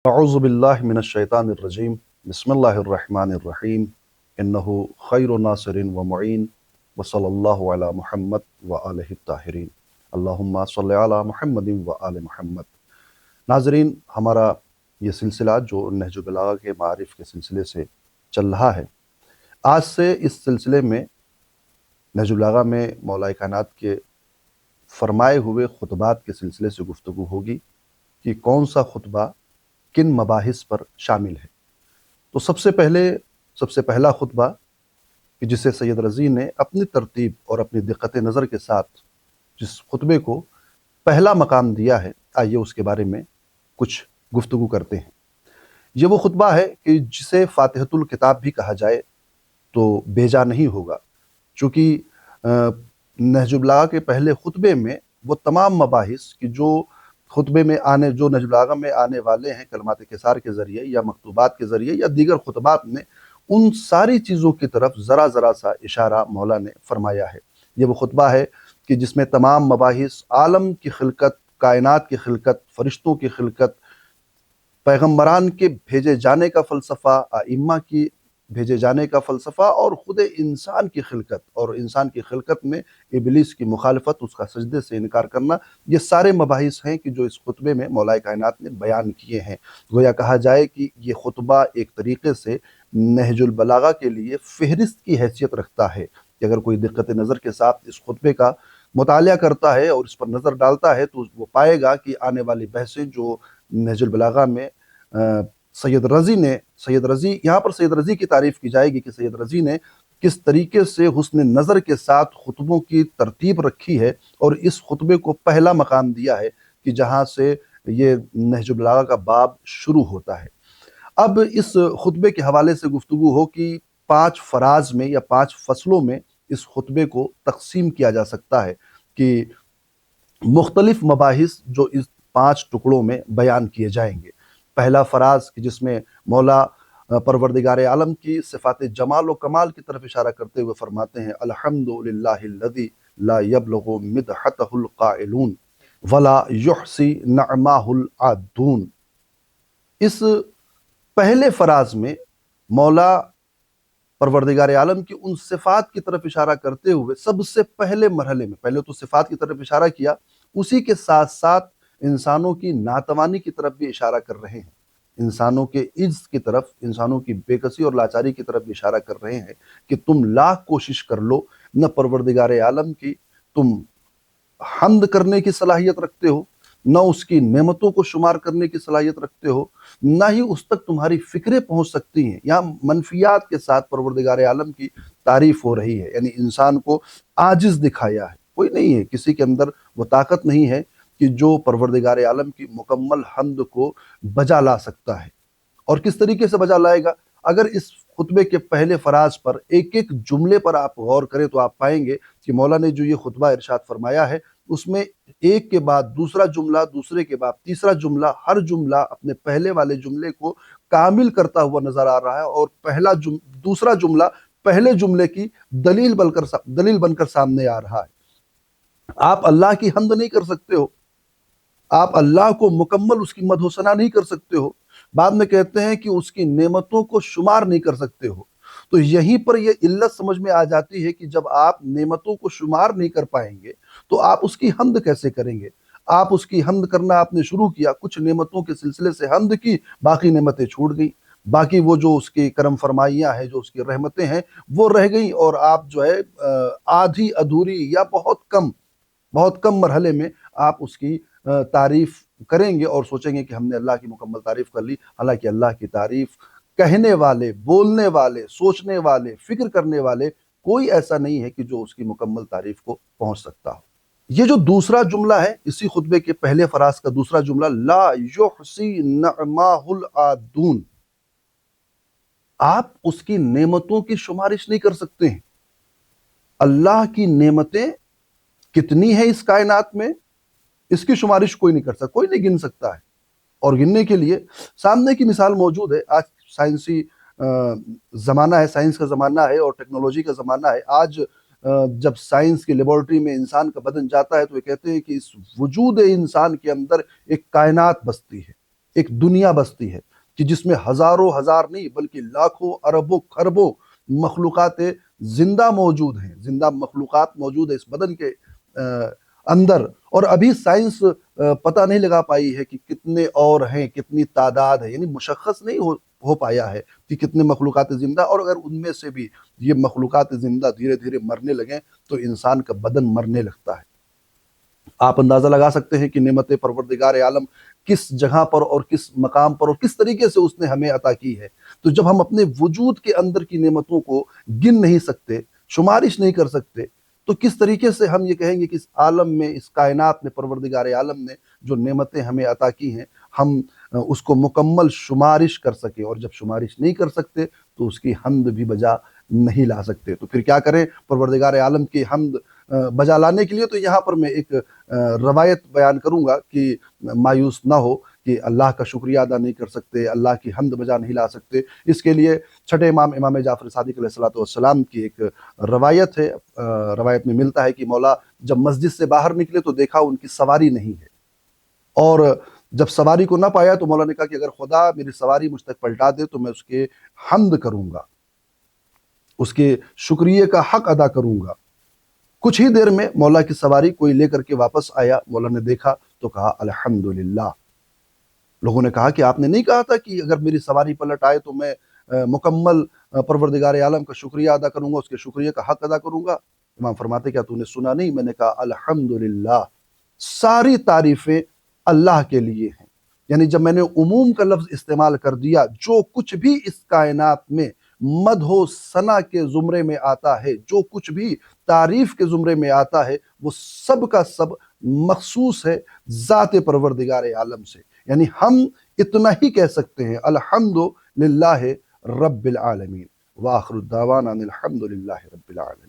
اعوذ باللہ من الشیطان الرجیم بسم اللہ الرحمن الرحیم انہ خیر ناصر و معین وصلی اللہ علی محمد و آلہ الطاہرین اللہم صلی علی محمد و آل محمد۔ ناظرین، ہمارا یہ سلسلہ جو نہج البلاغہ کے معارف کے سلسلے سے چل رہا ہے، آج سے اس سلسلے میں نہج البلاغہ میں مولا کائنات کے فرمائے ہوئے خطبات کے سلسلے سے گفتگو ہوگی کہ کون سا خطبہ کن مباحث پر شامل ہے۔ تو سب سے پہلا خطبہ کہ جسے سید رضی نے اپنی ترتیب اور اپنی دقت نظر کے ساتھ جس خطبے کو پہلا مقام دیا ہے، آئیے اس کے بارے میں کچھ گفتگو کرتے ہیں۔ یہ وہ خطبہ ہے کہ جسے فاتحۃ الکتاب بھی کہا جائے تو بیجا نہیں ہوگا، چونکہ نہج البلاغہ کے پہلے خطبے میں وہ تمام مباحث کہ جو خطبے میں جو نہج البلاغہ میں آنے والے ہیں کلمات کثار کے ذریعے یا مکتوبات کے ذریعے یا دیگر خطبات میں، ان ساری چیزوں کی طرف ذرا سا اشارہ مولا نے فرمایا ہے۔ یہ وہ خطبہ ہے کہ جس میں تمام مباحث عالم کی خلقت، کائنات کی خلقت، فرشتوں کی خلقت، پیغمبران کے بھیجے جانے کا فلسفہ، ائمہ کی بھیجے جانے کا فلسفہ، اور خود انسان کی خلقت، اور انسان کی خلقت میں ابلیس کی مخالفت، اس کا سجدے سے انکار کرنا، یہ سارے مباحث ہیں کہ جو اس خطبے میں مولا کائنات نے بیان کیے ہیں۔ گویا کہا جائے کہ یہ خطبہ ایک طریقے سے نہج البلاغہ کے لیے فہرست کی حیثیت رکھتا ہے کہ اگر کوئی دقت نظر کے ساتھ اس خطبے کا مطالعہ کرتا ہے اور اس پر نظر ڈالتا ہے تو وہ پائے گا کہ آنے والی بحثیں جو نہج البلاغہ میں سید رضی یہاں پر سید رضی کی تعریف کی جائے گی کہ سید رضی نے کس طریقے سے حسن نظر کے ساتھ خطبوں کی ترتیب رکھی ہے اور اس خطبے کو پہلا مقام دیا ہے کہ جہاں سے یہ نہج البلاغہ کا باب شروع ہوتا ہے۔ اب اس خطبے کے حوالے سے گفتگو ہو کہ 5 فراز میں یا 5 فصلوں میں اس خطبے کو تقسیم کیا جا سکتا ہے کہ مختلف مباحث جو اس 5 ٹکڑوں میں بیان کیے جائیں گے۔ پہلا فراز کہ جس میں مولا پروردگار عالم کی صفات جمال و کمال کی طرف اشارہ کرتے ہوئے فرماتے ہیں الحمدللہ الذی لا یبلغ مدحتہ القائلون ولا یحصی نعماہ العادون۔ اس پہلے فراز میں مولا پروردگار عالم کی ان صفات کی طرف اشارہ کرتے ہوئے سب سے پہلے مرحلے میں پہلے تو صفات کی طرف اشارہ کیا، اسی کے ساتھ ساتھ انسانوں کی ناتوانی کی طرف بھی اشارہ کر رہے ہیں، انسانوں کے عجز کی طرف، انسانوں کی بے کسی اور لاچاری کی طرف بھی اشارہ کر رہے ہیں کہ تم لاکھ کوشش کر لو، نہ پروردگار عالم کی تم حمد کرنے کی صلاحیت رکھتے ہو، نہ اس کی نعمتوں کو شمار کرنے کی صلاحیت رکھتے ہو، نہ ہی اس تک تمہاری فکریں پہنچ سکتی ہیں۔ یہاں منفیات کے ساتھ پروردگار عالم کی تعریف ہو رہی ہے، یعنی انسان کو عاجز دکھایا ہے۔ کوئی نہیں ہے، کسی کے اندر وہ طاقت نہیں ہے کہ جو پروردگار عالم کی مکمل حمد کو بجا لا سکتا ہے۔ اور کس طریقے سے بجا لائے گا؟ اگر اس خطبے کے پہلے فراز پر ایک ایک جملے پر آپ غور کریں تو آپ پائیں گے کہ مولا نے جو یہ خطبہ ارشاد فرمایا ہے اس میں ایک کے بعد دوسرا جملہ، دوسرے کے بعد تیسرا جملہ، ہر جملہ اپنے پہلے والے جملے کو کامل کرتا ہوا نظر آ رہا ہے، اور دوسرا جملہ پہلے جملے کی دلیل بن کر سامنے آ رہا ہے۔ آپ اللہ کی حمد نہیں کر سکتے ہو، آپ اللہ کو مکمل اس کی مدح و ثنا نہیں کر سکتے ہو، بعد میں کہتے ہیں کہ اس کی نعمتوں کو شمار نہیں کر سکتے ہو۔ تو یہیں پر یہ علت سمجھ میں آ جاتی ہے کہ جب آپ نعمتوں کو شمار نہیں کر پائیں گے تو آپ اس کی حمد کیسے کریں گے؟ آپ اس کی حمد کرنا آپ نے شروع کیا، کچھ نعمتوں کے سلسلے سے حمد کی، باقی نعمتیں چھوٹ گئیں، باقی وہ جو اس کی کرم فرمائیاں ہیں، جو اس کی رحمتیں ہیں، وہ رہ گئیں، اور آپ جو ہے آدھی ادھوری یا بہت کم مرحلے میں آپ اس کی تعریف کریں گے اور سوچیں گے کہ ہم نے اللہ کی مکمل تعریف کر لی۔ حالانکہ اللہ کی تعریف کہنے والے، بولنے والے، سوچنے والے، فکر کرنے والے کوئی ایسا نہیں ہے کہ جو اس کی مکمل تعریف کو پہنچ سکتا ہو۔ یہ جو دوسرا جملہ ہے اسی خطبے کے پہلے فراز کا دوسرا جملہ، لا یحصی نعماہ العادون، آپ اس کی نعمتوں کی شمارش نہیں کر سکتے ہیں۔ اللہ کی نعمتیں کتنی ہیں اس کائنات میں، اس کی شمارش کوئی نہیں کر سکتا، کوئی نہیں گن سکتا ہے، اور گننے کے لیے سامنے کی مثال موجود ہے۔ آج سائنسی زمانہ ہے، سائنس کا زمانہ ہے اور ٹیکنالوجی کا زمانہ ہے۔ آج جب سائنس کی لیبارٹری میں انسان کا بدن جاتا ہے تو وہ کہتے ہیں کہ اس وجود انسان کے اندر ایک کائنات بستی ہے۔ ایک دنیا بستی ہے کہ جس میں ہزاروں ہزار نہیں بلکہ لاکھوں اربوں خربوں مخلوقات زندہ موجود ہیں، زندہ مخلوقات موجود ہے اس بدن کے اندر، اور ابھی سائنس پتہ نہیں لگا پائی ہے کہ کتنے اور ہیں، کتنی تعداد ہے، یعنی مشخص نہیں ہو پایا ہے کہ کتنے مخلوقات زندہ، اور اگر ان میں سے بھی یہ مخلوقات زندہ دھیرے دھیرے مرنے لگیں تو انسان کا بدن مرنے لگتا ہے۔ آپ اندازہ لگا سکتے ہیں کہ نعمت پروردگار عالم کس جگہ پر اور کس مقام پر اور کس طریقے سے اس نے ہمیں عطا کی ہے۔ تو جب ہم اپنے وجود کے اندر کی نعمتوں کو گن نہیں سکتے، شمارش نہیں کر سکتے، تو کس طریقے سے ہم یہ کہیں گے کہ اس عالم میں، اس کائنات میں پروردگار عالم نے جو نعمتیں ہمیں عطا کی ہیں ہم اس کو مکمل شمارش کر سکیں، اور جب شمارش نہیں کر سکتے تو اس کی حمد بھی بجا نہیں لا سکتے۔ تو پھر کیا کریں پروردگار عالم کی حمد بجا لانے کے لیے؟ تو یہاں پر میں ایک روایت بیان کروں گا کہ مایوس نہ ہو کہ اللہ کا شکریہ ادا نہیں کر سکتے، اللہ کی حمد بجا نہیں لا سکتے۔ اس کے لیے چھٹے امام امام جعفر صادق علیہ السلام کی ایک روایت ہے۔ روایت میں ملتا ہے کہ مولا جب مسجد سے باہر نکلے تو دیکھا ان کی سواری نہیں ہے، اور جب سواری کو نہ پایا تو مولا نے کہا کہ اگر خدا میری سواری مجھ تک پلٹا دے تو میں اس کے حمد کروں گا، اس کے شکریہ کا حق ادا کروں گا۔ کچھ ہی دیر میں مولا کی سواری کوئی لے کر کے واپس آیا، مولا نے دیکھا تو کہا الحمدللہ۔ لوگوں نے کہا کہ آپ نے نہیں کہا تھا کہ اگر میری سواری پلٹ آئے تو میں مکمل پروردگار عالم کا شکریہ ادا کروں گا، اس کے شکریہ کا حق ادا کروں گا؟ امام فرماتے کیا تو نے سنا نہیں؟ میں نے کہا الحمدللہ، ساری تعریفیں اللہ کے لیے ہیں۔ یعنی جب میں نے عموم کا لفظ استعمال کر دیا، جو کچھ بھی اس کائنات میں مدح و ثنا کے زمرے میں آتا ہے، جو کچھ بھی تعریف کے زمرے میں آتا ہے، وہ سب کا سب مخصوص ہے ذات پروردگار عالم سے۔ یعنی ہم اتنا ہی کہہ سکتے ہیں الحمدللہ رب العالمین، وآخر الدعوانا ان الحمدللہ رب العالمین۔